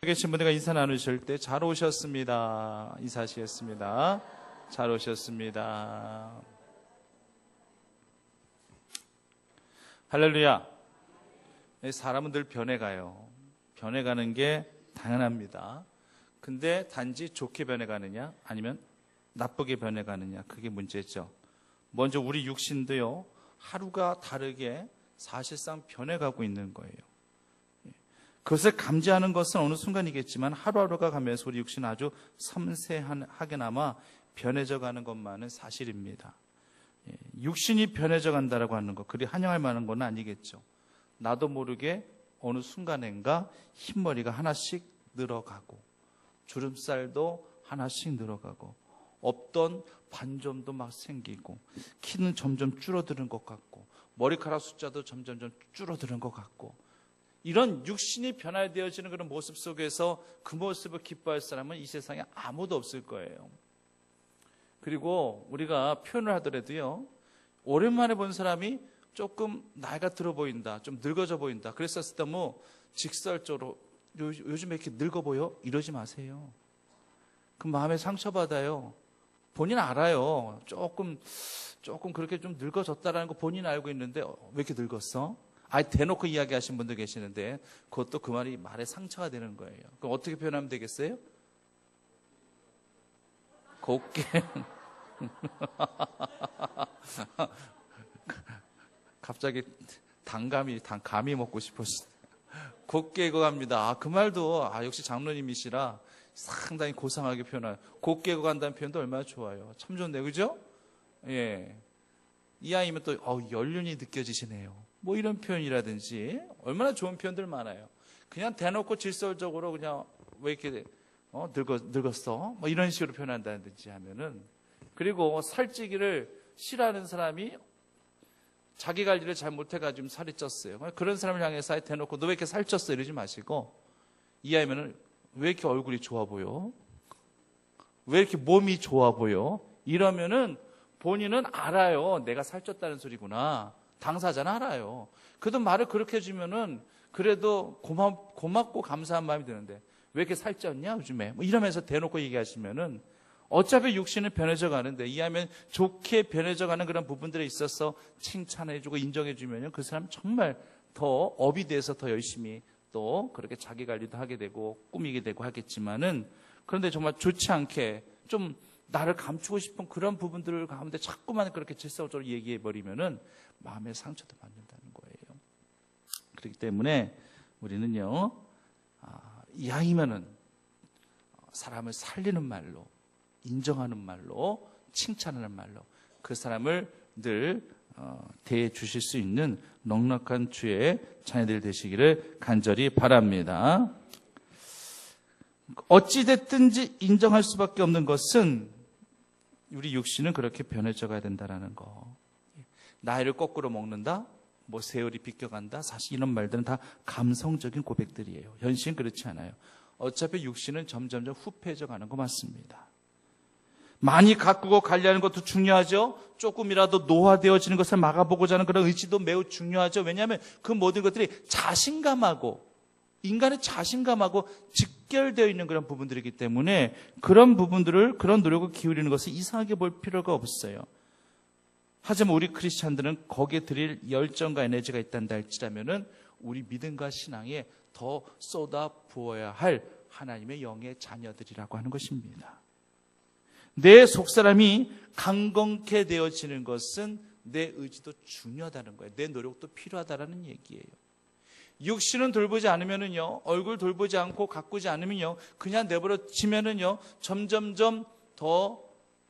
계신 분들과 인사 나누실 때 잘 오셨습니다. 인사하시겠습니다. 잘 오셨습니다. 할렐루야. 사람은 늘 변해가요. 변해가는 게 당연합니다. 근데 단지 좋게 변해가느냐 아니면 나쁘게 변해가느냐, 그게 문제죠. 먼저 우리 육신도요, 하루가 다르게 사실상 변해가고 있는 거예요. 그것을 감지하는 것은 어느 순간이겠지만 하루하루가 가면서 우리 육신은 아주 섬세하게나마 변해져 가는 것만은 사실입니다. 육신이 변해져 간다라고 하는 것, 그리 환영할 만한 건 아니겠죠. 나도 모르게 어느 순간인가 흰머리가 하나씩 늘어가고 주름살도 하나씩 늘어가고 없던 반점도 막 생기고 키는 점점 줄어드는 것 같고 머리카락 숫자도 점점 줄어드는 것 같고, 이런 육신이 변화되어지는 그런 모습 속에서 그 모습을 기뻐할 사람은 이 세상에 아무도 없을 거예요. 그리고 우리가 표현을 하더라도요, 오랜만에 본 사람이 조금 나이가 들어 보인다, 좀 늙어져 보인다, 그랬었을 때 뭐 직설적으로 요즘에 이렇게 늙어 보여? 이러지 마세요. 그 마음에 상처받아요. 본인 알아요. 조금 그렇게 좀 늙어졌다라는 거 본인 알고 있는데 왜 이렇게 늙었어? 아예 대놓고 이야기하신 분도 계시는데 그것도 그 말이 말에 상처가 되는 거예요. 그럼 어떻게 표현하면 되겠어요? 곱게 갑자기 감이 먹고 싶었어요. 곱게 익어갑니다. 그 말도 역시 장로님이시라 상당히 고상하게 표현해요. 곱게 익어간다는 표현도 얼마나 좋아요. 참 좋네요, 그죠? 예. 이 아이면 또 연륜이 느껴지시네요. 뭐 이런 표현이라든지 얼마나 좋은 표현들 많아요. 그냥 대놓고 질서적으로 그냥 왜 이렇게 늙었어? 뭐 이런 식으로 표현한다든지 하면은, 그리고 살찌기를 싫어하는 사람이 자기 관리를 잘 못해가지고 살이 쪘어요. 그런 사람을 향해서 대놓고 너 왜 이렇게 살쪘어? 이러지 마시고, 이해하면은 왜 이렇게 얼굴이 좋아 보여? 왜 이렇게 몸이 좋아 보여? 이러면은 본인은 알아요. 내가 살쪘다는 소리구나. 당사자는 알아요. 그래도 말을 그렇게 해주면은 그래도 고맙고 감사한 마음이 드는데 왜 이렇게 살쪘냐 요즘에? 뭐 이러면서 대놓고 얘기하시면은 어차피 육신은 변해져 가는데, 이해하면 좋게 변해져 가는 그런 부분들에 있어서 칭찬해주고 인정해주면요, 그 사람 정말 더 업이 돼서 더 열심히 또 그렇게 자기 관리도 하게 되고 꾸미게 되고 하겠지만은, 그런데 정말 좋지 않게 좀 나를 감추고 싶은 그런 부분들 가운데 자꾸만 그렇게 질서적으로 얘기해버리면은 마음의 상처도 받는다는 거예요. 그렇기 때문에 우리는요, 이왕이면은 사람을 살리는 말로, 인정하는 말로, 칭찬하는 말로 그 사람을 늘 대해 주실 수 있는 넉넉한 주의 자녀들 되시기를 간절히 바랍니다. 어찌됐든지 인정할 수밖에 없는 것은 우리 육신은 그렇게 변해져 가야 된다는 거. 나이를 거꾸로 먹는다? 뭐 세월이 비껴간다? 사실 이런 말들은 다 감성적인 고백들이에요. 현실은 그렇지 않아요. 어차피 육신은 점점점 후패해져 가는 거 맞습니다. 많이 가꾸고 관리하는 것도 중요하죠. 조금이라도 노화되어지는 것을 막아보고자 하는 그런 의지도 매우 중요하죠. 왜냐하면 그 모든 것들이 인간의 자신감하고 직결되어 있는 그런 부분들이기 때문에 그런 노력을 기울이는 것을 이상하게 볼 필요가 없어요. 하지만 우리 크리스찬들은 거기에 드릴 열정과 에너지가 있단다 할지라면은 우리 믿음과 신앙에 더 쏟아 부어야 할 하나님의 영의 자녀들이라고 하는 것입니다. 내 속사람이 강건케 되어지는 것은 내 의지도 중요하다는 거예요. 내 노력도 필요하다는 얘기예요. 육신은 돌보지 않으면은요, 얼굴 돌보지 않고 가꾸지 않으면요, 그냥 내버려지면은요, 점점점 더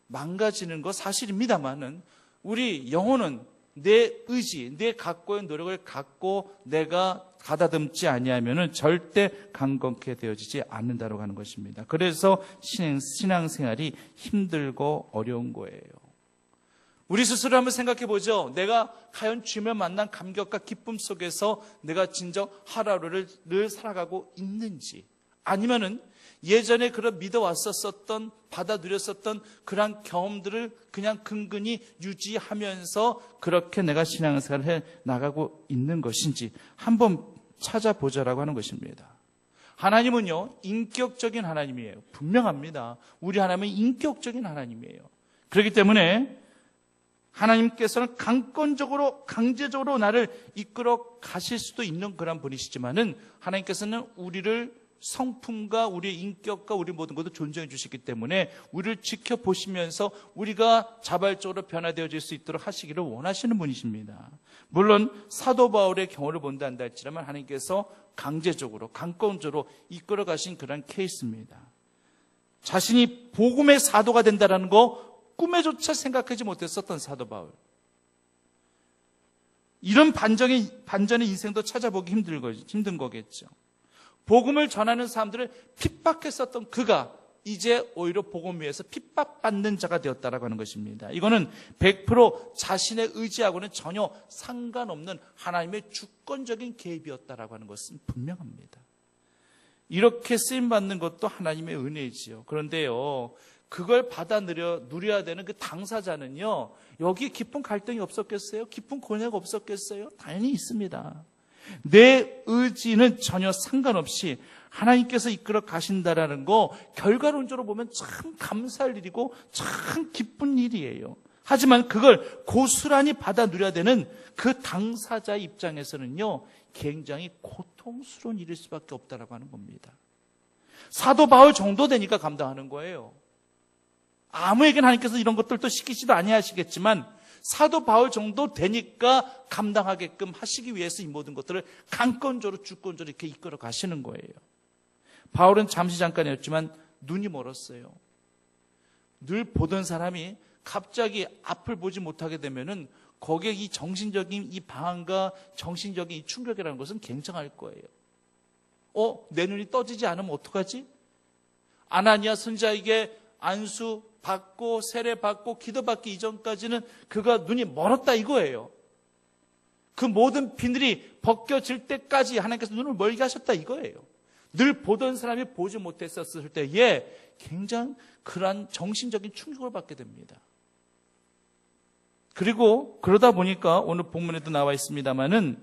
망가지는 거 사실입니다만은, 우리 영혼은 내 의지, 내 각고의 노력을 갖고 내가 가다듬지 아니하면은 절대 강건케 되어지지 않는다고 하는 것입니다. 그래서 신앙생활이 힘들고 어려운 거예요. 우리 스스로 한번 생각해 보죠. 내가 과연 주님을 만난 감격과 기쁨 속에서 내가 진정 하루하루를 늘 살아가고 있는지, 아니면은 예전에 그런 믿어왔었던, 받아들였었던 그런 경험들을 그냥 근근히 유지하면서 그렇게 내가 신앙생활을 해 나가고 있는 것인지 한번 찾아보자라고 하는 것입니다. 하나님은요, 인격적인 하나님이에요. 분명합니다. 우리 하나님은 인격적인 하나님이에요. 그렇기 때문에 하나님께서는 강권적으로, 강제적으로 나를 이끌어 가실 수도 있는 그런 분이시지만은 하나님께서는 우리를 성품과 우리의 인격과 우리 모든 것을 존중해 주시기 때문에 우리를 지켜보시면서 우리가 자발적으로 변화되어질 수 있도록 하시기를 원하시는 분이십니다. 물론 사도 바울의 경우를 본다 한다 할지라도 하나님께서 강제적으로, 강권적으로 이끌어 가신 그런 케이스입니다. 자신이 복음의 사도가 된다는 거 꿈에조차 생각하지 못했었던 사도 바울. 이런 반전의 인생도 찾아보기 힘든 거겠죠. 복음을 전하는 사람들을 핍박했었던 그가 이제 오히려 복음 위에서 핍박받는 자가 되었다라고 하는 것입니다. 이거는 100% 자신의 의지하고는 전혀 상관없는 하나님의 주권적인 개입이었다라고 하는 것은 분명합니다. 이렇게 쓰임받는 것도 하나님의 은혜이지요. 그런데요, 그걸 받아 누려야 되는 그 당사자는요, 여기 깊은 갈등이 없었겠어요? 깊은 고뇌가 없었겠어요? 당연히 있습니다. 내 의지는 전혀 상관없이 하나님께서 이끌어 가신다라는 거 결과론적으로 보면 참 감사할 일이고 참 기쁜 일이에요. 하지만 그걸 고스란히 받아 누려야 되는 그 당사자 입장에서는요, 굉장히 고통스러운 일일 수밖에 없다라고 하는 겁니다. 사도 바울 정도 되니까 감당하는 거예요. 아무에게나 하나님께서 이런 것들도 시키지도 아니하시겠지만 사도 바울 정도 되니까 감당하게끔 하시기 위해서 이 모든 것들을 강권적으로 주권적으로 이렇게 이끌어 가시는 거예요. 바울은 잠시 잠깐이었지만 눈이 멀었어요. 늘 보던 사람이 갑자기 앞을 보지 못하게 되면은 거기에 이 정신적인 이 방황과 정신적인 이 충격이라는 것은 굉장할 거예요. 내 눈이 떠지지 않으면 어떡하지? 아나니아 선지자에게 안수 받고 세례 받고 기도받기 이전까지는 그가 눈이 멀었다 이거예요. 그 모든 비늘이 벗겨질 때까지 하나님께서 눈을 멀게 하셨다 이거예요. 늘 보던 사람이 보지 못했었을 때에 굉장히 그러한 정신적인 충격을 받게 됩니다. 그리고 그러다 보니까 오늘 본문에도 나와 있습니다마는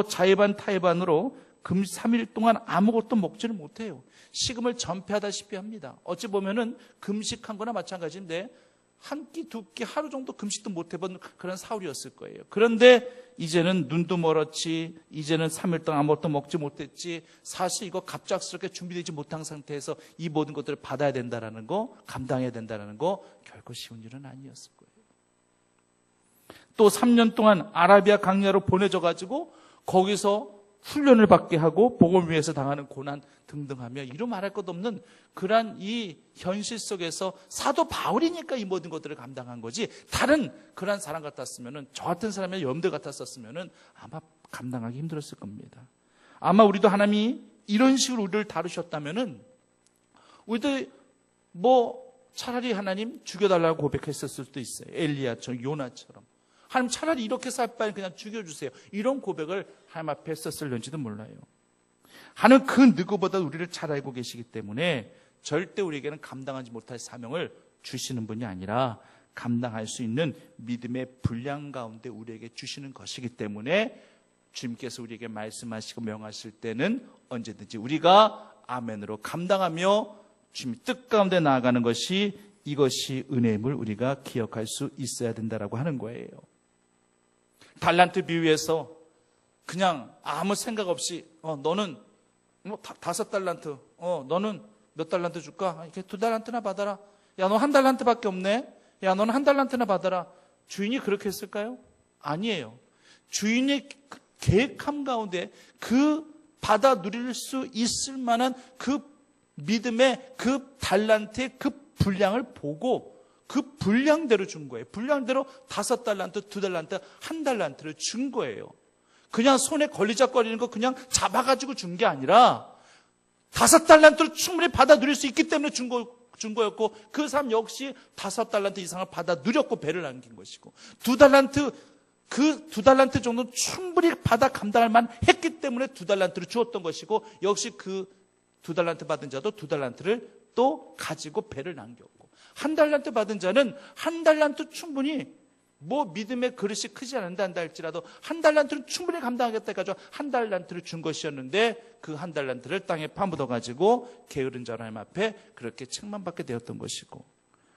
자의반 타의반으로 3일 동안 아무것도 먹지를 못해요. 식음을 전폐하다시피 합니다. 어찌 보면은 금식한 거나 마찬가지인데 한 끼, 두 끼, 하루 정도 금식도 못 해본 그런 사울이었을 거예요. 그런데 이제는 눈도 멀었지, 이제는 3일 동안 아무것도 먹지 못했지, 사실 이거 갑작스럽게 준비되지 못한 상태에서 이 모든 것들을 받아야 된다라는 거, 감당해야 된다라는 거 결코 쉬운 일은 아니었을 거예요. 또 3년 동안 아라비아 강야로 보내져가지고 거기서 훈련을 받게 하고 복음을 위해서 당하는 고난 등등하며 이루 말할 것 없는 그러한 이 현실 속에서 사도 바울이니까 이 모든 것들을 감당한 거지, 다른 그러한 사람 같았으면은, 저 같은 사람의 염두 같았었으면은 아마 감당하기 힘들었을 겁니다. 아마 우리도 하나님이 이런 식으로 우리를 다루셨다면은 우리도 차라리 하나님 죽여달라고 고백했었을 수도 있어요. 엘리야처럼, 요나처럼. 하나님 차라리 이렇게 살 바에 그냥 죽여주세요. 이런 고백을 하나님 앞에 했었을는지도 몰라요. 하나님 그 누구보다 우리를 잘 알고 계시기 때문에 절대 우리에게는 감당하지 못할 사명을 주시는 분이 아니라 감당할 수 있는 믿음의 분량 가운데 우리에게 주시는 것이기 때문에 주님께서 우리에게 말씀하시고 명하실 때는 언제든지 우리가 아멘으로 감당하며 주님의 뜻 가운데 나아가는 것이, 이것이 은혜임을 우리가 기억할 수 있어야 된다라고 하는 거예요. 달란트 비유에서 그냥 아무 생각 없이 너는 5달란트, 너는 몇 달란트 줄까? 이렇게 2달란트나 받아라. 야, 너 1달란트밖에 없네. 야, 너는 1달란트나 받아라. 주인이 그렇게 했을까요? 아니에요. 주인의 계획함 가운데 그 받아 누릴 수 있을 만한 그 믿음의 그 달란트의 그 분량을 보고 그 분량대로 준 거예요. 분량대로 5달란트, 2달란트, 1달란트를 준 거예요. 그냥 손에 걸리적거리는 거 그냥 잡아가지고 준 게 아니라 5달란트를 충분히 받아 누릴 수 있기 때문에 준 거였고, 그 사람 역시 5달란트 이상을 받아 누렸고 배를 남긴 것이고, 2달란트, 그 2달란트 정도는 충분히 받아 감당할 만 했기 때문에 2달란트를 주었던 것이고, 역시 그 2달란트 받은 자도 2달란트를 또 가지고 배를 남겼고, 1달란트 받은 자는 1달란트 충분히 뭐 믿음의 그릇이 크지 않는다 할지라도 한 달란트는 충분히 감당하겠다 해가지고 한 달란트를 준 것이었는데 그 한 달란트를 땅에 파묻어가지고 게으른 자 하나님 앞에 그렇게 책망받게 되었던 것이고,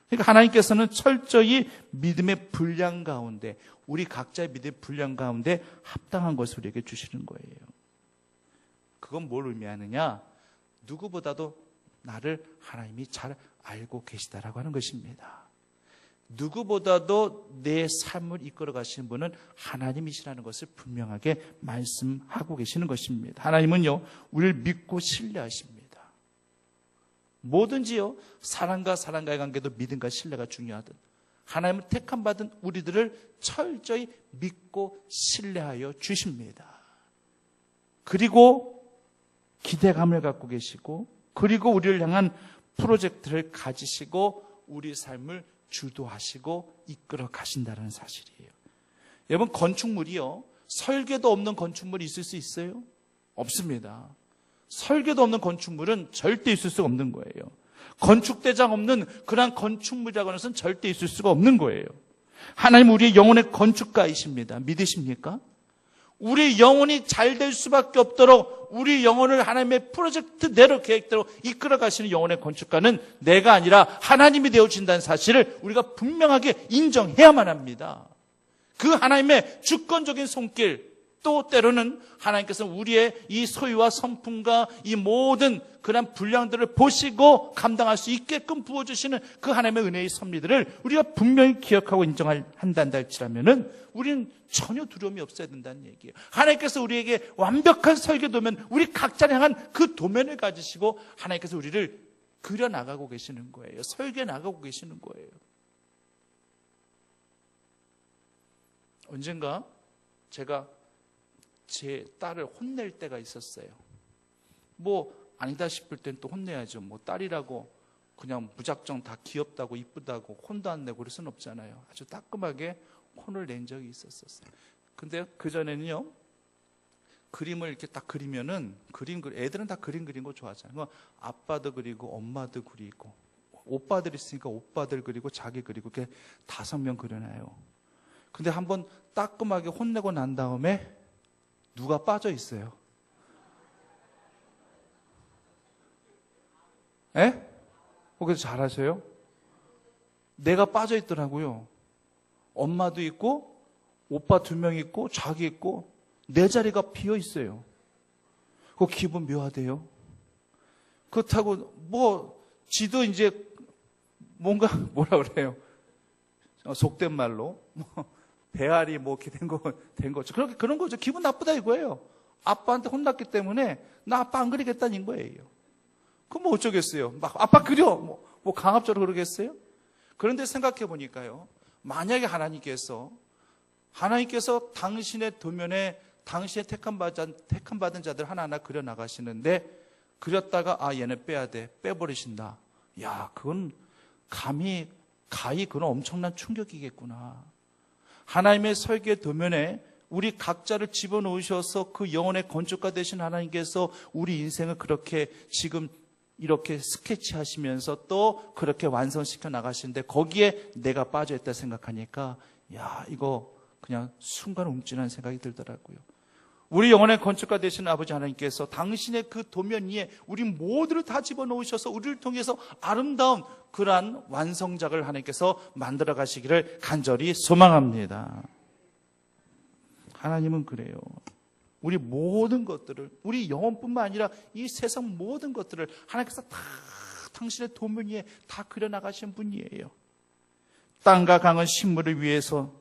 그러니까 하나님께서는 철저히 믿음의 분량 가운데, 우리 각자의 믿음의 분량 가운데 합당한 것을 우리에게 주시는 거예요. 그건 뭘 의미하느냐? 누구보다도 나를 하나님이 잘 알고 계시다라고 하는 것입니다. 누구보다도 내 삶을 이끌어 가시는 분은 하나님이시라는 것을 분명하게 말씀하고 계시는 것입니다. 하나님은요, 우리를 믿고 신뢰하십니다. 뭐든지요, 사랑과 사랑과의 관계도 믿음과 신뢰가 중요하듯 하나님을 택함 받은 우리들을 철저히 믿고 신뢰하여 주십니다. 그리고 기대감을 갖고 계시고, 그리고 우리를 향한 프로젝트를 가지시고 우리 삶을 주도하시고 이끌어 가신다는 사실이에요. 여러분, 건축물이요, 설계도 없는 건축물이 있을 수 있어요? 없습니다. 설계도 없는 건축물은 절대 있을 수가 없는 거예요. 건축대장 없는 그러한 건축물이라고 하는 것은 절대 있을 수가 없는 거예요. 하나님 우리의 영혼의 건축가이십니다. 믿으십니까? 우리 영혼이 잘 될 수밖에 없도록 우리 영혼을 하나님의 프로젝트대로 계획대로 이끌어 가시는 영혼의 건축가는 내가 아니라 하나님이 되어주신다는 사실을 우리가 분명하게 인정해야만 합니다. 그 하나님의 주권적인 손길, 또 때로는 하나님께서는 우리의 이 소유와 성품과 이 모든 그런 분량들을 보시고 감당할 수 있게끔 부어주시는 그 하나님의 은혜의 섭리들을 우리가 분명히 기억하고 인정한다 할지라면은 우리는 전혀 두려움이 없어야 된다는 얘기예요. 하나님께서 우리에게 완벽한 설계 도면, 우리 각자를 향한 그 도면을 가지시고 하나님께서 우리를 그려나가고 계시는 거예요. 설계해 나가고 계시는 거예요. 언젠가 제가 제 딸을 혼낼 때가 있었어요. 뭐 아니다 싶을 땐 또 혼내야죠. 뭐 딸이라고 그냥 무작정 다 귀엽다고 이쁘다고 혼도 안 내고 그럴 수는 없잖아요. 아주 따끔하게 혼을 낸 적이 있었어요. 근데 그전에는요, 그림을 이렇게 딱 그리면은, 애들은 다 그림 그리는 거 좋아하잖아요. 아빠도 그리고 엄마도 그리고 오빠들 있으니까 오빠들 그리고 자기 그리고 이렇게 5명 그려놔요. 근데 한번 따끔하게 혼내고 난 다음에 누가 빠져 있어요? 에? 그래서 잘하세요? 내가 빠져 있더라고요. 엄마도 있고 오빠 2명 있고 자기 있고 내 자리가 비어 있어요. 그 기분 묘하대요. 그렇다고 뭐 지도 이제 뭔가 뭐라 그래요? 속된 말로 배알이 뭐 이렇게 된 거죠. 그런 거죠. 기분 나쁘다 이거예요. 아빠한테 혼났기 때문에 나 아빠 안 그리겠다는 거예요. 그럼 뭐 어쩌겠어요? 막 아빠 그려 뭐 강압적으로 그러겠어요? 그런데 생각해 보니까요, 만약에 하나님께서 당신의 도면에 당신의 택함받은 자들 하나하나 그려 나가시는데, 그렸다가 얘는 빼야 돼, 빼버리신다. 야, 그건 가히 그런 엄청난 충격이겠구나. 하나님의 설계 도면에 우리 각자를 집어넣으셔서 그 영혼의 건축가 되신 하나님께서 우리 인생을 그렇게 지금 이렇게 스케치하시면서 또 그렇게 완성시켜 나가시는데 거기에 내가 빠져있다 생각하니까, 야, 이거 그냥 순간 움찔한 생각이 들더라고요. 우리 영혼의 건축가 되시는 아버지 하나님께서 당신의 그 도면 위에 우리 모두를 다 집어넣으셔서 우리를 통해서 아름다운 그러한 완성작을 하나님께서 만들어 가시기를 간절히 소망합니다. 하나님은 그래요. 우리 모든 것들을, 우리 영혼뿐만 아니라 이 세상 모든 것들을 하나님께서 다 당신의 도면 위에 다 그려나가신 분이에요. 땅과 강은 식물을 위해서,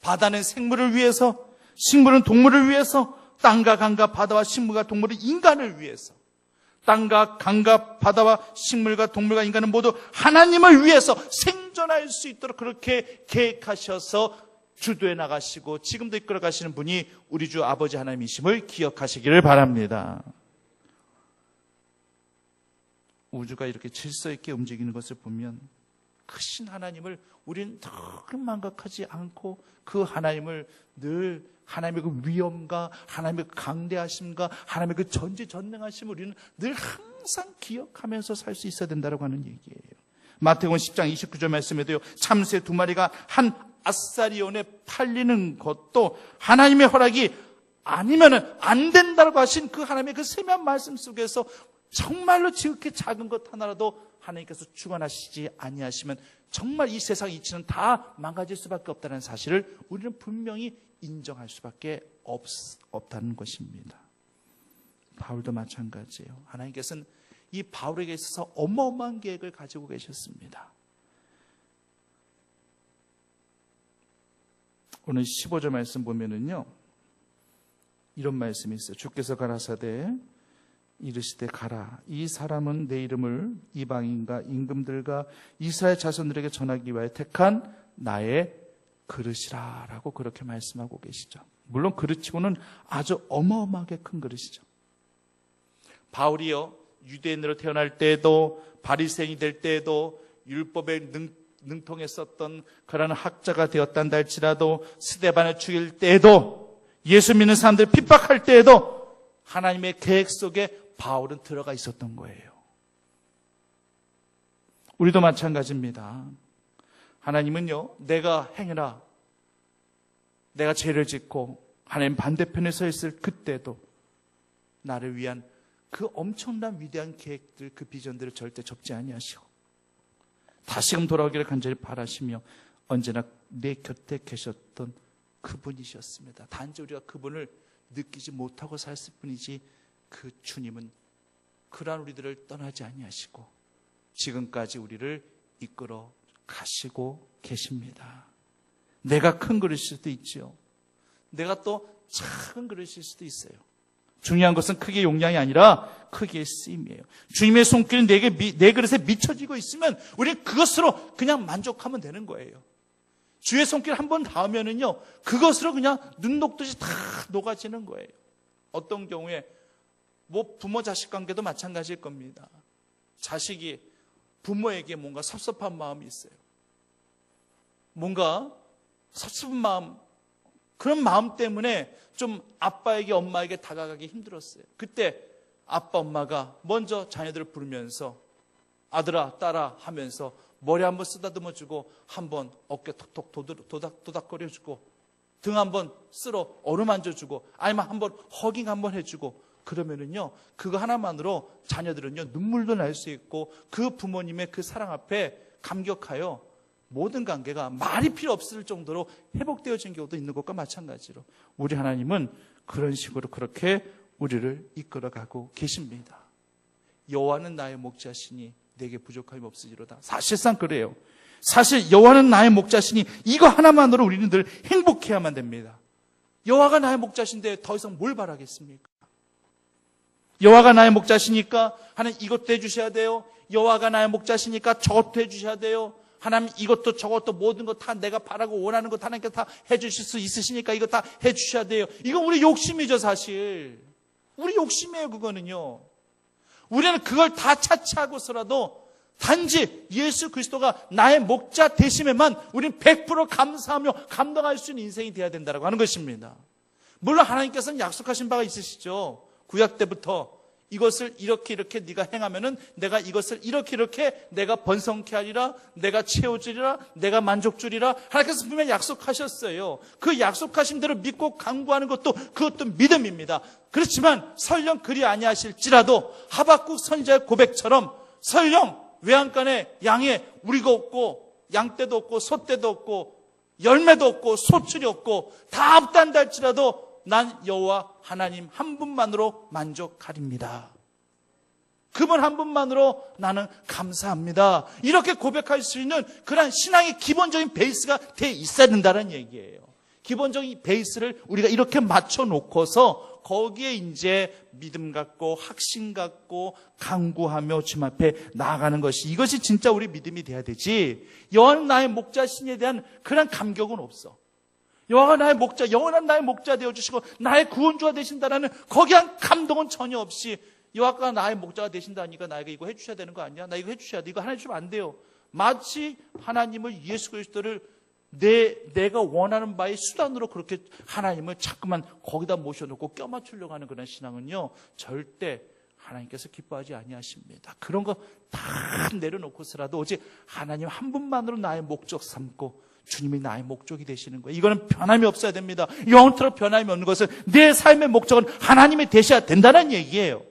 바다는 생물을 위해서, 식물은 동물을 위해서, 땅과 강과 바다와 식물과 동물은 인간을 위해서, 땅과 강과 바다와 식물과 동물과 인간은 모두 하나님을 위해서 생존할 수 있도록 그렇게 계획하셔서 주도해 나가시고 지금도 이끌어 가시는 분이 우리 주 아버지 하나님이심을 기억하시기를 바랍니다. 우주가 이렇게 질서 있게 움직이는 것을 보면 크신 하나님을 우리는 늘 망각하지 않고 그 하나님을 늘, 하나님의 그 위엄과 하나님의 그 강대하심과 하나님의 그 전지전능하심을 우리는 늘 항상 기억하면서 살 수 있어야 된다고 하는 얘기예요. 마태복음 10장 29절 말씀에도요, 참새 2마리가 한 아사리온에 팔리는 것도 하나님의 허락이 아니면은 안 된다고 하신 그 하나님의 그 세미한 말씀 속에서 정말로 지극히 작은 것 하나라도 하나님께서 주관하시지 아니하시면 정말 이 세상 이치는 다 망가질 수밖에 없다는 사실을 우리는 분명히 인정할 수밖에 없다는 것입니다. 바울도 마찬가지예요. 하나님께서는 이 바울에게 있어서 어마어마한 계획을 가지고 계셨습니다. 오늘 15절 말씀 보면은요, 이런 말씀이 있어요. 주께서 가라사대 이르시되 가라. 이 사람은 내 이름을 이방인과 임금들과 이스라엘 자손들에게 전하기 위하여 택한 나의 그릇이라 라고 그렇게 말씀하고 계시죠. 물론 그릇치고는 아주 어마어마하게 큰 그릇이죠. 바울이요, 유대인으로 태어날 때에도 바리새인이 될 때에도 율법에 능통했었던 그런 학자가 되었단다 할지라도 스데반을 죽일 때에도 예수 믿는 사람들 핍박할 때에도 하나님의 계획 속에 바울은 들어가 있었던 거예요. 우리도 마찬가지입니다. 하나님은요, 내가 행해라, 내가 죄를 짓고 하나님 반대편에 서 있을 그때도 나를 위한 그 엄청난 위대한 계획들, 그 비전들을 절대 접지 아니하시고 다시금 돌아오기를 간절히 바라시며 언제나 내 곁에 계셨던 그분이셨습니다. 단지 우리가 그분을 느끼지 못하고 살았을 뿐이지 그 주님은 그러한 우리들을 떠나지 아니하시고 지금까지 우리를 이끌어 가시고 계십니다. 내가 큰 그릇일 수도 있지요. 내가 또 작은 그릇일 수도 있어요. 중요한 것은 크기의 용량이 아니라 크기의 쓰임이에요. 주님의 손길은 내 그릇에 미쳐지고 있으면 우리는 그것으로 그냥 만족하면 되는 거예요. 주의 손길 한 번 닿으면은요, 그것으로 그냥 눈 녹듯이 다 녹아지는 거예요. 어떤 경우에 부모 자식 관계도 마찬가지일 겁니다. 자식이 부모에게 뭔가 섭섭한 마음이 있어요. 뭔가 섭섭한 마음, 그런 마음 때문에 좀 아빠에게 엄마에게 다가가기 힘들었어요. 그때 아빠 엄마가 먼저 자녀들을 부르면서 아들아 딸아 하면서 머리 한번 쓰다듬어주고 한번 어깨 톡톡 도닥거려주고 등 한번 쓸어 어루만져주고 아니면 한번 허깅 한번 해주고 그러면은요, 그거 하나만으로 자녀들은요 눈물도 날 수 있고 그 부모님의 그 사랑 앞에 감격하여 모든 관계가 말이 필요 없을 정도로 회복되어진 경우도 있는 것과 마찬가지로 우리 하나님은 그런 식으로 그렇게 우리를 이끌어가고 계십니다. 여호와는 나의 목자시니 내게 부족함이 없으리로다. 사실상 그래요. 사실 여호와는 나의 목자시니 이거 하나만으로 우리는 늘 행복해야만 됩니다. 여호와가 나의 목자신데 더 이상 뭘 바라겠습니까? 여호와가 나의 목자시니까 하나님 이것도 해주셔야 돼요. 여호와가 나의 목자시니까 저것도 해주셔야 돼요. 하나님 이것도 저것도 모든 것 다 내가 바라고 원하는 것 하나님께서 다 해주실 수 있으시니까 이거 다 해주셔야 돼요. 이거 우리 욕심이죠. 사실 우리 욕심이에요. 그거는요, 우리는 그걸 다 차치하고서라도 단지 예수 그리스도가 나의 목자 되심에만 우리는 100% 감사하며 감동할 수 있는 인생이 되어야 된다고 하는 것입니다. 물론 하나님께서는 약속하신 바가 있으시죠. 구약 때부터 이것을 이렇게 네가 행하면은 내가 이것을 이렇게 내가 번성케 하리라, 내가 채워주리라, 내가 만족 주리라. 하나님께서 분명히 약속하셨어요. 그 약속하신 대로 믿고 강구하는 그것도 믿음입니다. 그렇지만 설령 그리 아니하실지라도 하박국 선지자의 고백처럼 설령 외양간에 양에 우리가 없고 양떼도 없고 소떼도 없고 열매도 없고 소출이 없고 다 없단다 할지라도 난 여호와 하나님 한 분만으로 만족하립니다. 그분 한 분만으로 나는 감사합니다. 이렇게 고백할 수 있는 그런 신앙의 기본적인 베이스가 돼 있어야 된다는 얘기예요. 기본적인 베이스를 우리가 이렇게 맞춰놓고서 거기에 이제 믿음 갖고 확신 갖고 간구하며 주님 앞에 나아가는 것이, 이것이 진짜 우리 믿음이 돼야 되지, 여호와는 나의 목자신에 대한 그런 감격은 없어. 여호와가 나의 목자, 영원한 나의 목자 되어주시고 나의 구원주가 되신다라는 거기한 감동은 전혀 없이 여호와가 나의 목자가 되신다니까 나에게 이거 해주셔야 되는 거 아니야? 나 이거 해주셔야 돼. 이거 하나 해주면 안 돼요. 마치 하나님을, 예수 그리스도를 내가 원하는 바의 수단으로 그렇게 하나님을 자꾸만 거기다 모셔놓고 껴맞추려고 하는 그런 신앙은요, 절대 하나님께서 기뻐하지 아니하십니다. 그런 거 다 내려놓고서라도 오직 하나님 한 분만으로 나의 목적 삼고 주님이 나의 목적이 되시는 거예요. 이거는 변함이 없어야 됩니다. 영원토록 변함이 없는 것은 내 삶의 목적은 하나님이 되셔야 된다는 얘기예요.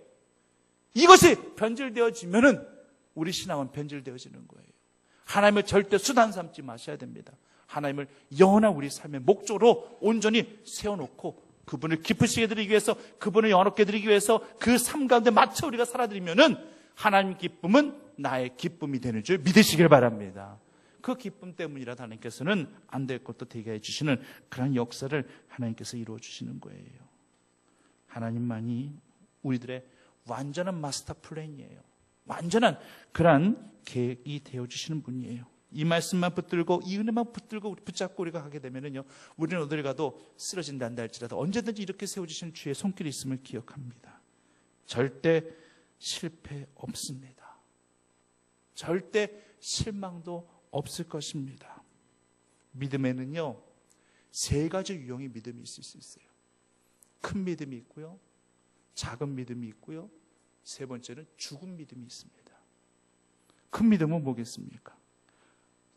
이것이 변질되어지면은 우리 신앙은 변질되어지는 거예요. 하나님을 절대 수단 삼지 마셔야 됩니다. 하나님을 영원한 우리 삶의 목적으로 온전히 세워놓고 그분을 기쁘시게 드리기 위해서, 그분을 영원하게 드리기 위해서 그 삶 가운데 맞춰 우리가 살아드리면은 하나님 기쁨은 나의 기쁨이 되는 줄 믿으시길 바랍니다. 그 기쁨 때문이라도 하나님께서는 안 될 것도 되게 해주시는 그런 역사를 하나님께서 이루어 주시는 거예요. 하나님만이 우리들의 완전한 마스터 플랜이에요. 완전한 그런 계획이 되어주시는 분이에요. 이 말씀만 붙들고 이 은혜만 붙잡고 우리가 가게 되면은요, 우리는 어딜 가도 쓰러진다 한다 할지라도 언제든지 이렇게 세워주시는 주의 손길이 있음을 기억합니다. 절대 실패 없습니다. 절대 실망도 없을 것입니다. 믿음에는요, 세 가지 유형의 믿음이 있을 수 있어요. 큰 믿음이 있고요, 작은 믿음이 있고요, 세 번째는 죽은 믿음이 있습니다. 큰 믿음은 뭐겠습니까?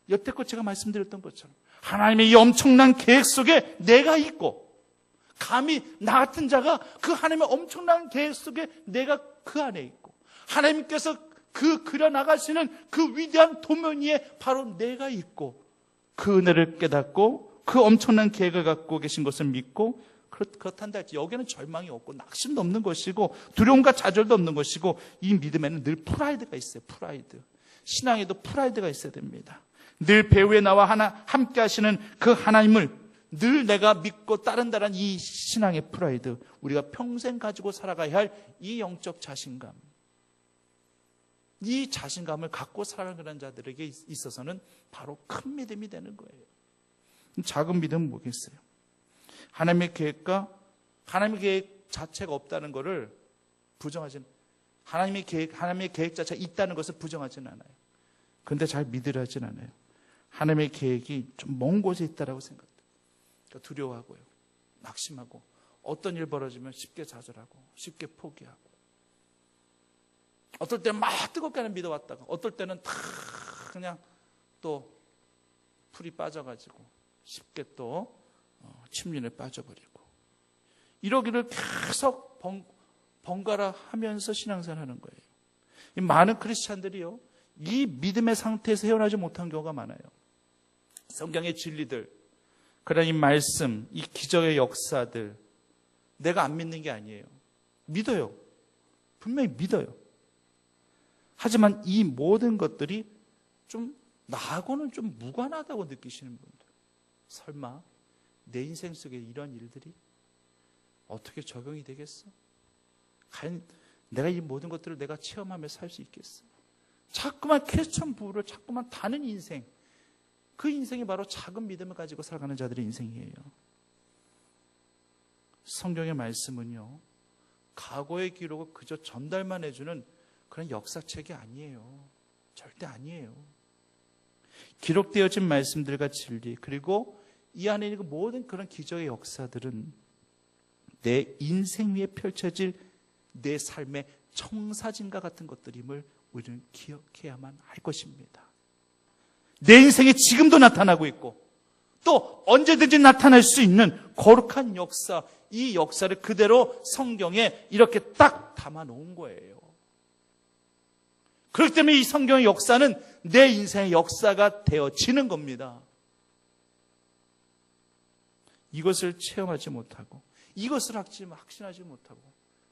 여태껏 제가 말씀드렸던 것처럼 하나님의 이 엄청난 계획 속에 내가 있고, 감히 나 같은 자가 그 하나님의 엄청난 계획 속에 내가 그 안에 있고, 하나님께서 그 그려나가시는 그 위대한 도면 위에 바로 내가 있고, 그 은혜를 깨닫고 그 엄청난 계획을 갖고 계신 것을 믿고, 그렇단다 할지 여기에는 절망이 없고 낙심도 없는 것이고 두려움과 좌절도 없는 것이고, 이 믿음에는 늘 프라이드가 있어요. 프라이드. 신앙에도 프라이드가 있어야 됩니다. 늘 배후에 나와 함께 하시는 그 하나님을 늘 내가 믿고 따른다는 이 신앙의 프라이드, 우리가 평생 가지고 살아가야 할 이 영적 자신감, 이 자신감을 갖고 살아가는 그런 자들에게 있어서는 바로 큰 믿음이 되는 거예요. 작은 믿음은 뭐겠어요? 하나님의 계획과 하나님의 계획 자체가 없다는 것을 부정하지는, 하나님의 계획 자체가 있다는 것을 부정하지는 않아요. 그런데 잘 믿으려 하진 않아요. 하나님의 계획이 좀 먼 곳에 있다라고 생각해요. 그러니까 두려워하고요, 낙심하고, 어떤 일 벌어지면 쉽게 좌절하고 쉽게 포기하고, 어떨 때는 막 뜨겁게 하는 믿어왔다가 어떨 때는 다 그냥 또 풀이 빠져가지고 쉽게 또 침륜에 빠져버리고, 이러기를 계속 번갈아 하면서 신앙생활 하는 거예요. 이 많은 크리스찬들이요, 이 믿음의 상태에서 헤어나지 못한 경우가 많아요. 성경의 진리들, 그런 이 말씀, 이 기적의 역사들, 내가 안 믿는 게 아니에요. 믿어요. 분명히 믿어요. 하지만 이 모든 것들이 좀 나하고는 좀 무관하다고 느끼시는 분들, 설마 내 인생 속에 이런 일들이 어떻게 적용이 되겠어? 과연 내가 이 모든 것들을 내가 체험하며 살 수 있겠어? 자꾸만 퀘스천 부호를 자꾸만 다는 인생, 그 인생이 바로 작은 믿음을 가지고 살아가는 자들의 인생이에요. 성경의 말씀은요, 과거의 기록을 그저 전달만 해주는 그런 역사책이 아니에요. 절대 아니에요. 기록되어진 말씀들과 진리, 그리고 이 안에 있는 모든 그런 기적의 역사들은 내 인생 위에 펼쳐질 내 삶의 청사진과 같은 것들임을 우리는 기억해야만 할 것입니다. 내 인생에 지금도 나타나고 있고 또 언제든지 나타날 수 있는 거룩한 역사, 이 역사를 그대로 성경에 이렇게 딱 담아놓은 거예요. 그렇기 때문에 이 성경의 역사는 내 인생의 역사가 되어지는 겁니다. 이것을 체험하지 못하고, 이것을 확신하지 못하고,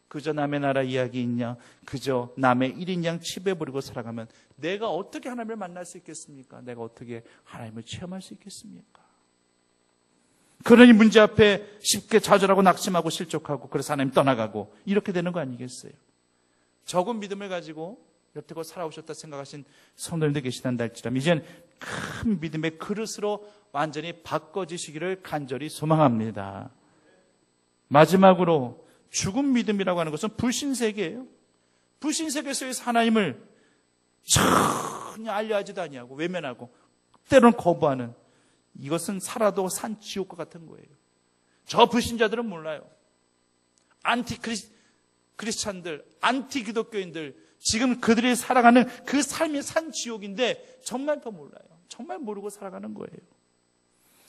그저 남의 나라 이야기 있냐, 그저 남의 1인 양 치배부리고 살아가면 내가 어떻게 하나님을 만날 수 있겠습니까? 내가 어떻게 하나님을 체험할 수 있겠습니까? 그러니 문제 앞에 쉽게 좌절하고 낙심하고 실족하고, 그래서 하나님 떠나가고, 이렇게 되는 거 아니겠어요? 적은 믿음을 가지고 여태껏 살아오셨다 생각하신 성도님들 계시단다 할지라면 이젠 큰 믿음의 그릇으로 완전히 바꿔지시기를 간절히 소망합니다. 마지막으로 죽은 믿음이라고 하는 것은 불신세계예요. 불신세계 속에서 하나님을 전혀 알려하지도 아니하고 외면하고 때로는 거부하는, 이것은 살아도 산 지옥과 같은 거예요. 저 불신자들은 몰라요. 크리스찬들, 안티 기독교인들, 지금 그들이 살아가는 그 삶이 산 지옥인데 정말 더 몰라요. 정말 모르고 살아가는 거예요.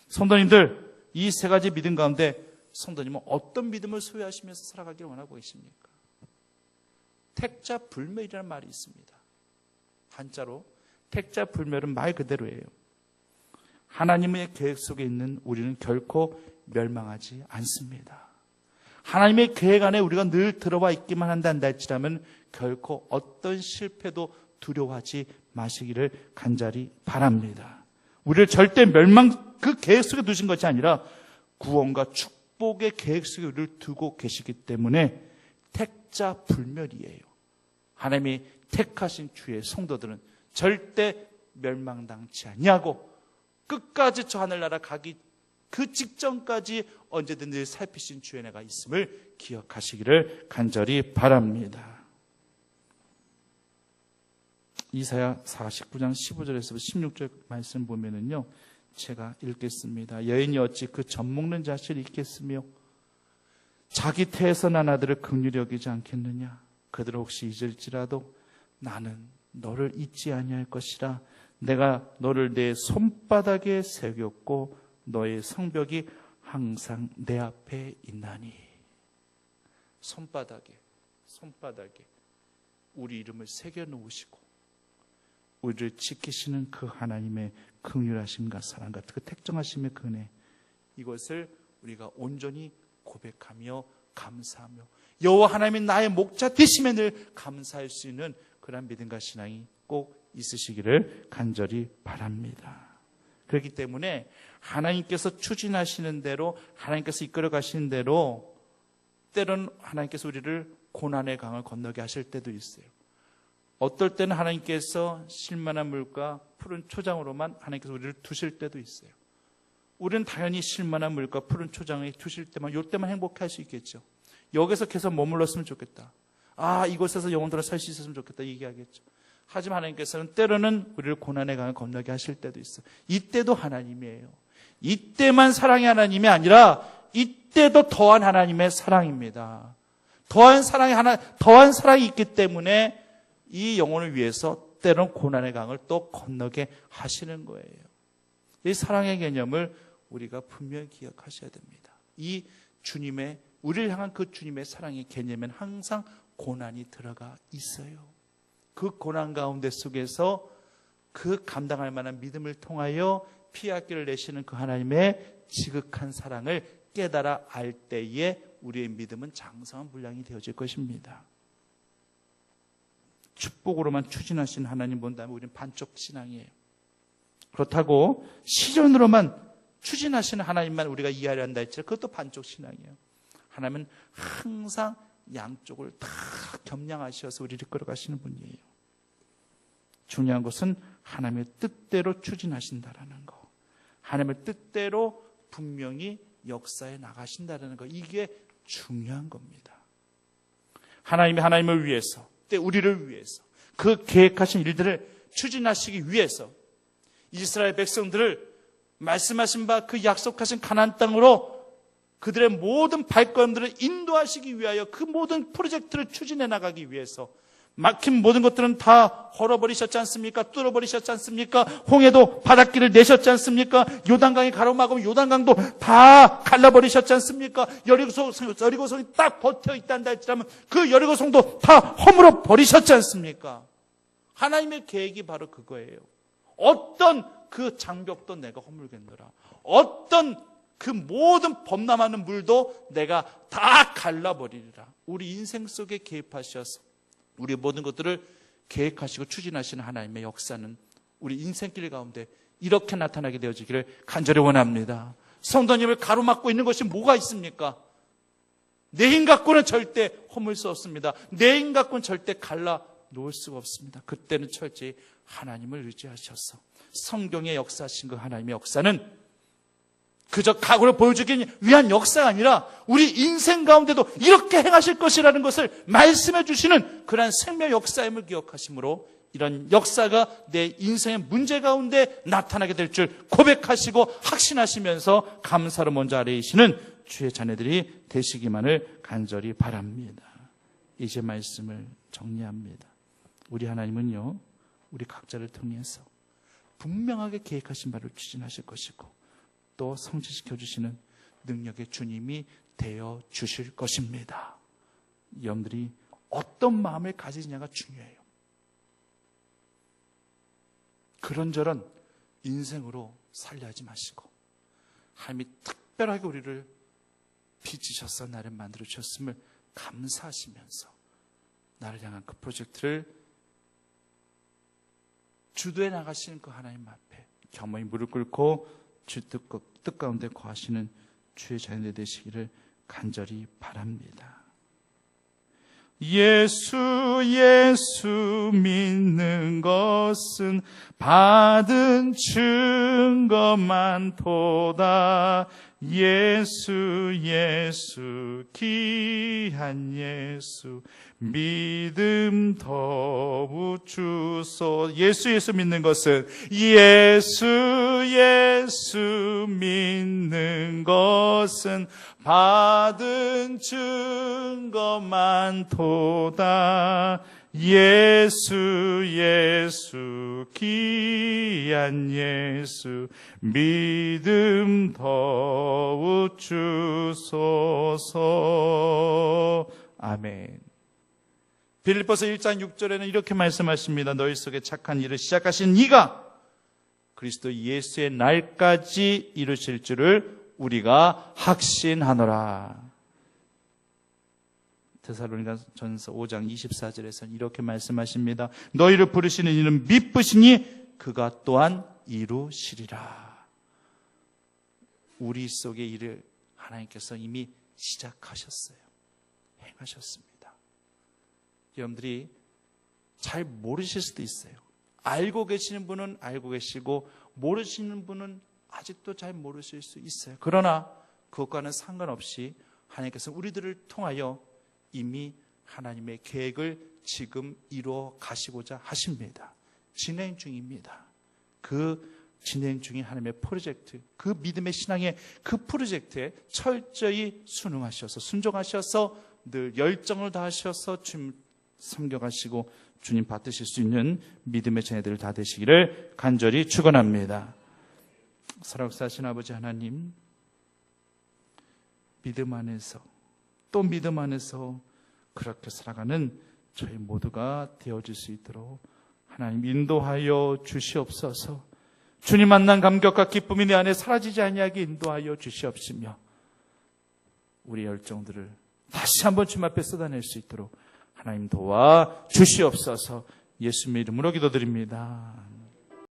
성도님들, 이 세 가지 믿음 가운데 성도님은 어떤 믿음을 소유하시면서 살아가기를 원하고 계십니까? 택자불멸이라는 말이 있습니다. 한자로 택자불멸은 말 그대로예요. 하나님의 계획 속에 있는 우리는 결코 멸망하지 않습니다. 하나님의 계획 안에 우리가 늘 들어와 있기만 한다 할지라면 결코 어떤 실패도 두려워하지 마시기를 간절히 바랍니다. 우리를 절대 그 계획 속에 두신 것이 아니라 구원과 축복의 계획 속에 우리를 두고 계시기 때문에 택자불멸이에요. 하나님이 택하신 주의 성도들은 절대 멸망당치 아니하고 끝까지 저 하늘나라 가기 그 직전까지 언제든 늘 살피신 주의 은혜가 있음을 기억하시기를 간절히 바랍니다. 이사야 49장 15절에서 16절 말씀 보면은요, 제가 읽겠습니다. 여인이 어찌 그 젖 먹는 자식을 잊겠으며 자기 태에서 난 아들을 긍휼히 여기지 않겠느냐. 그들은 혹시 잊을지라도 나는 너를 잊지 아니할 것이라. 내가 너를 내 손바닥에 새겼고 너의 성벽이 항상 내 앞에 있나니. 손바닥에 우리 이름을 새겨놓으시고 우리를 지키시는 그 하나님의 긍휼하심과 사랑과 그 택정하심의 그 은혜, 이것을 우리가 온전히 고백하며 감사하며 여호와 하나님이 나의 목자 되심에 늘 감사할 수 있는 그런 믿음과 신앙이 꼭 있으시기를 간절히 바랍니다. 그렇기 때문에 하나님께서 추진하시는 대로, 하나님께서 이끌어 가시는 대로 때로는 하나님께서 우리를 고난의 강을 건너게 하실 때도 있어요. 어떨 때는 하나님께서 실만한 물과 푸른 초장으로만 하나님께서 우리를 두실 때도 있어요. 우리는 당연히 실만한 물과 푸른 초장에 두실 때만, 이때만 행복할 수 있겠죠. 여기서 계속 머물렀으면 좋겠다. 이곳에서 영원토록 살 수 있었으면 좋겠다 얘기하겠죠. 하지만 하나님께서는 때로는 우리를 고난의 강을 건너게 하실 때도 있어요. 이때도 하나님이에요. 이때만 사랑의 하나님이 아니라 이때도 더한 하나님의 사랑입니다. 더한 사랑이 있기 때문에 이 영혼을 위해서 때로는 고난의 강을 또 건너게 하시는 거예요. 이 사랑의 개념을 우리가 분명히 기억하셔야 됩니다. 이 주님의, 우리를 향한 그 주님의 사랑의 개념에는 항상 고난이 들어가 있어요. 그 고난 가운데 속에서 그 감당할 만한 믿음을 통하여 피할 길을 내시는 그 하나님의 지극한 사랑을 깨달아 알 때에 우리의 믿음은 장성한 분량이 되어질 것입니다. 축복으로만 추진하신 하나님 본다면 우리는 반쪽 신앙이에요. 그렇다고 시련으로만 추진하시는 하나님만 우리가 이해하려 한다 했지만 그것도 반쪽 신앙이에요. 하나님은 항상 양쪽을 다 겸양하셔서 우리를 끌어가시는 분이에요. 중요한 것은 하나님의 뜻대로 추진하신다라는 거, 하나님의 뜻대로 분명히 역사에 나가신다라는 거, 이게 중요한 겁니다. 하나님을 위해서, 우리를 위해서 그 계획하신 일들을 추진하시기 위해서 이스라엘 백성들을 말씀하신 바 그 약속하신 가나안 땅으로 그들의 모든 발걸음들을 인도하시기 위하여 그 모든 프로젝트를 추진해 나가기 위해서 막힌 모든 것들은 다 헐어버리셨지 않습니까? 뚫어버리셨지 않습니까? 홍해도 바닷길을 내셨지 않습니까? 요단강이 가로막으면 요단강도 다 갈라버리셨지 않습니까? 여리고성이 딱 버텨있단다 할지라면 그 여리고성도 다 허물어 버리셨지 않습니까? 하나님의 계획이 바로 그거예요. 어떤 그 장벽도 내가 허물겠노라. 어떤 그 모든 범람하는 물도 내가 다 갈라버리리라. 우리 인생 속에 개입하셔서 우리 모든 것들을 계획하시고 추진하시는 하나님의 역사는 우리 인생길 가운데 이렇게 나타나게 되어지기를 간절히 원합니다. 성도님을 가로막고 있는 것이 뭐가 있습니까? 내 힘 갖고는 절대 허물 수 없습니다. 내 힘 갖고는 절대 갈라 놓을 수가 없습니다. 그때는 철저히 하나님을 의지하셔서 성경에 역사하신 그 하나님의 역사는 그저 각오를 보여주기 위한 역사가 아니라 우리 인생 가운데도 이렇게 행하실 것이라는 것을 말씀해 주시는 그러한 생명 역사임을 기억하심으로 이런 역사가 내 인생의 문제 가운데 나타나게 될 줄 고백하시고 확신하시면서 감사로 먼저 아뢰이시는 주의 자녀들이 되시기만을 간절히 바랍니다. 이제 말씀을 정리합니다. 우리 하나님은요, 우리 각자를 통해서 분명하게 계획하신 바를 추진하실 것이고 또 성취시켜 주시는 능력의 주님이 되어 주실 것입니다. 여러분들이 어떤 마음을 가지느냐가 중요해요. 그런저런 인생으로 살려하지 마시고 하나님이 특별하게 우리를 빚으셔서 나를 만들어 주셨음을 감사하시면서 나를 향한 그 프로젝트를 주도해 나가시는 그 하나님 앞에 겸허히 무릎 꿇고 주 뜻 가운데 거하시는 주의 자녀들 되시기를 간절히 바랍니다. 예수 믿는 것은 받은 증거만 도다. 예수 귀한 예수 믿음 더욱 주소. 예수 믿는 것은 예수 믿는 것은 받은 증거만 도다. 예수 귀한 예수 믿음 더욱 주소서. 아멘. 빌립보서 1장 6절에는 이렇게 말씀하십니다. 너희 속에 착한 일을 시작하신 이가 그리스도 예수의 날까지 이루실 줄을 우리가 확신하노라. 데살로니가전서 5장 24절에서는 이렇게 말씀하십니다. 너희를 부르시는 이는 미쁘시니 그가 또한 이루시리라. 우리 속의 일을 하나님께서 이미 시작하셨어요. 행하셨습니다. 여러분들이 잘 모르실 수도 있어요. 알고 계시는 분은 알고 계시고 모르시는 분은 아직도 잘 모르실 수 있어요. 그러나 그것과는 상관없이 하나님께서 우리들을 통하여 이미 하나님의 계획을 지금 이루어 가시고자 하십니다. 진행 중입니다. 그 진행 중인 하나님의 프로젝트, 그 믿음의 신앙의 그 프로젝트에 철저히 순응하셔서 순종하셔서 늘 열정을 다하셔서 주님 섬겨가시고 주님 받으실 수 있는 믿음의 자녀들 다 되시기를 간절히 축원합니다. 살아계신 아버지 하나님, 믿음 안에서 또 믿음 안에서 그렇게 살아가는 저희 모두가 되어질 수 있도록 하나님 인도하여 주시옵소서. 주님 만난 감격과 기쁨이 내 안에 사라지지 아니하게 인도하여 주시옵시며 우리 열정들을 다시 한번 주님 앞에 쏟아낼 수 있도록 하나님 도와 주시옵소서. 예수님의 이름으로 기도드립니다.